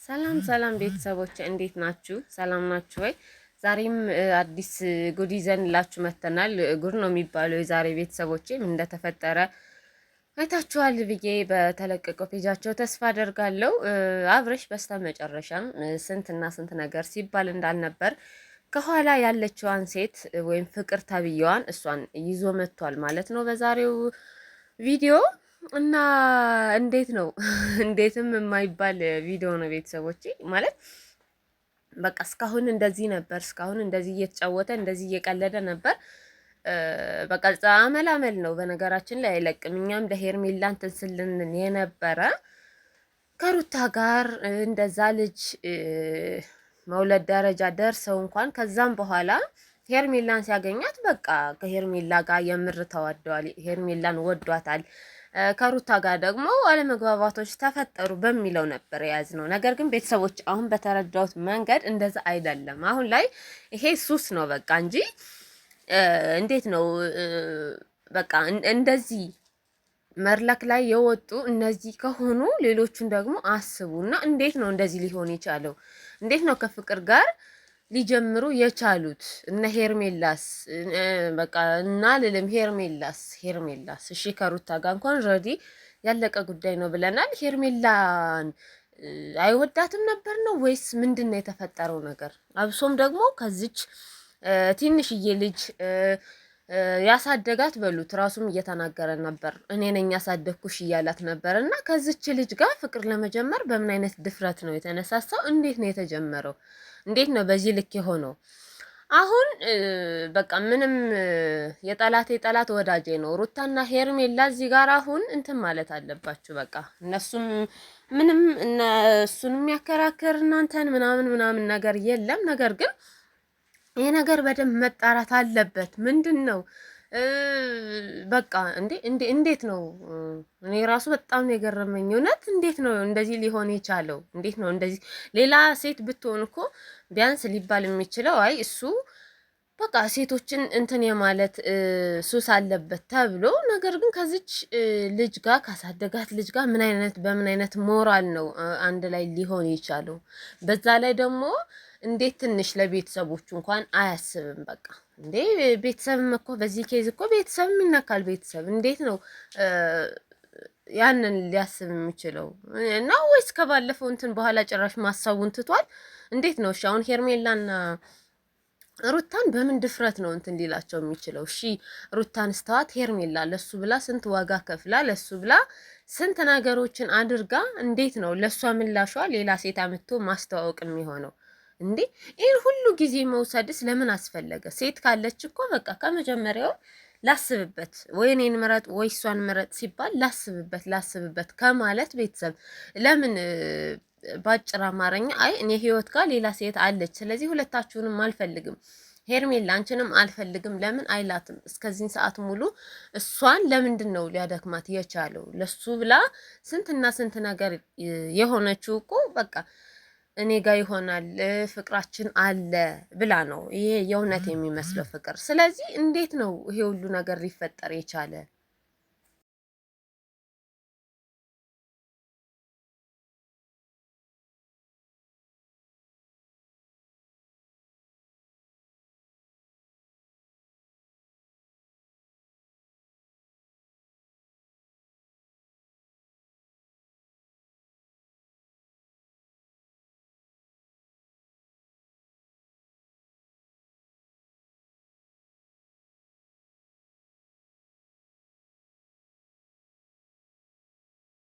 ሰላም ሰላም ቤተሰቦች እንዴት ናችሁ? ሰላም ናችሁ ወይ? ዛሬም አዲስ ጉድ ይዘንላችሁ መጥተናል። ጉድ ነው የሚባለው የዛሬ ቤተሰቦቼ ምን እንደተፈጠረ አይታችኋል ብዬ በተለቀቀው ፔጃቸው ተስፋ አደርጋለሁ። አብርሽ በስተመጨረሻም ስንትና ስንት ነገር ሲባል እንዳልነበር ከኋላ ያለችዋን ሴት ወይም ፍቅር ተብዬዋን እሷን ይዞ መጥቷል ማለት ነው በዛሬው ቪዲዮ እና እንዴት ነው እንዴትም የማይባል ቪዲዮ ነው ቤተሰቦቼ። ማለት በቃ እስካሁን እንደዚህ ነበር፣ እስካሁን እንደዚህ እየተጫወተ እንደዚህ እየቀለደ ነበር። በቃ አመል ነው በነገራችን ላይ አይለቅም። እኛም ለሄርሜላ እንትን ስልን የነበረ ከሩታ ጋር እንደዛ ልጅ መውለድ ደረጃ ደርሰው እንኳን ከዛም በኋላ ሄርሜላን ሲያገኛት በቃ ከሄርሜላ ጋር የምር ተዋደዋል። ሄርሜላን ወዷታል። ከሩታ ጋር ደግሞ አለመግባባቶች ተፈጠሩ በሚለው ነበር የያዝነው። ነገር ግን ቤተሰቦች አሁን በተረዳሁት መንገድ እንደዛ አይደለም። አሁን ላይ ይሄ ሱስ ነው በቃ እንጂ እንዴት ነው በቃ እንደዚህ መድረክ ላይ የወጡ እነዚህ ከሆኑ ሌሎቹን ደግሞ አስቡና፣ እንዴት ነው እንደዚህ ሊሆን የቻለው? እንዴት ነው ከፍቅር ጋር ሊጀምሩ የቻሉት? እነ ሄርሜላስ በቃ እና ልልም ሄርሜላስ እሺ ከሩታ ጋር እንኳን ሬዲ ያለቀ ጉዳይ ነው ብለናል። ሄርሜላን አይወዳትም ነበር ነው ወይስ ምንድን ነው የተፈጠረው ነገር? አብሶም ደግሞ ከዚች ትንሽዬ ልጅ ያሳደጋት በሉት ራሱም እየተናገረ ነበር። እኔ ነኝ ያሳደግኩሽ እያላት ነበር። እና ከዚች ልጅ ጋር ፍቅር ለመጀመር በምን አይነት ድፍረት ነው የተነሳሳው? እንዴት ነው የተጀመረው? እንዴት ነው በዚህ ልክ የሆነው? አሁን በቃ ምንም የጠላት ወዳጄ ነው ሩታና ሄርሜላ እዚህ ጋር አሁን እንትን ማለት አለባችሁ። በቃ እነሱም ምንም እነሱን የሚያከራክር እናንተን ምናምን ነገር የለም። ነገር ግን ይሄ ነገር በደንብ መጣራት አለበት። ምንድን ነው በቃ እንዴት ነው? እኔ ራሱ በጣም ነው የገረመኝ እውነት። እንዴት ነው እንደዚህ ሊሆን የቻለው? እንዴት ነው እንደዚህ? ሌላ ሴት ብትሆን እኮ ቢያንስ ሊባል የሚችለው አይ እሱ በቃ ሴቶችን እንትን የማለት ሱስ አለበት ተብሎ፣ ነገር ግን ከዚች ልጅ ጋር ካሳደጋት ልጅ ጋር በምን አይነት ሞራል ነው አንድ ላይ ሊሆን የቻለው? በዛ ላይ ደግሞ እንዴት ትንሽ ለቤተሰቦቹ እንኳን አያስብም? በቃ እንዴ ቤተሰብም እኮ በዚህ ኬዝ እኮ ቤተሰብም ይነካል። ቤተሰብ እንዴት ነው ያንን ሊያስብ የሚችለው ነው? ወይስ ከባለፈው እንትን በኋላ ጭራሽ ማሰቡን ትቷል? እንዴት ነው? እሺ አሁን ሄርሜላና ሩታን በምን ድፍረት ነው እንትን ሊላቸው የሚችለው? እሺ ሩታን ስተዋት ሄርሜላ ለሱ ብላ ስንት ዋጋ ከፍላ ለሱ ብላ ስንት ነገሮችን አድርጋ እንዴት ነው ለሷ ምላሿ ሌላ ሴት አምጥቶ ማስተዋወቅ የሚሆነው? እንዴ ይህን ሁሉ ጊዜ መውሰድስ ለምን አስፈለገ? ሴት ካለች እኮ በቃ ከመጀመሪያው ላስብበት፣ ወይ እኔን ምረጥ ወይ እሷን ምረጥ ሲባል ላስብበት ከማለት ቤተሰብ ለምን ባጭር አማርኛ አይ እኔ ህይወት ጋር ሌላ ሴት አለች፣ ስለዚህ ሁለታችሁንም አልፈልግም፣ ሄርሜላ አንቺንም አልፈልግም ለምን አይላትም? እስከዚህን ሰዓት ሙሉ እሷን ለምንድን ነው ሊያደክማት የቻለው? ለሱ ብላ ስንትና ስንት ነገር የሆነችው እኮ በቃ እኔ ጋር ይሆናል ፍቅራችን አለ ብላ ነው። ይሄ የእውነት የሚመስለው ፍቅር። ስለዚህ እንዴት ነው ይሄ ሁሉ ነገር ሊፈጠር የቻለ?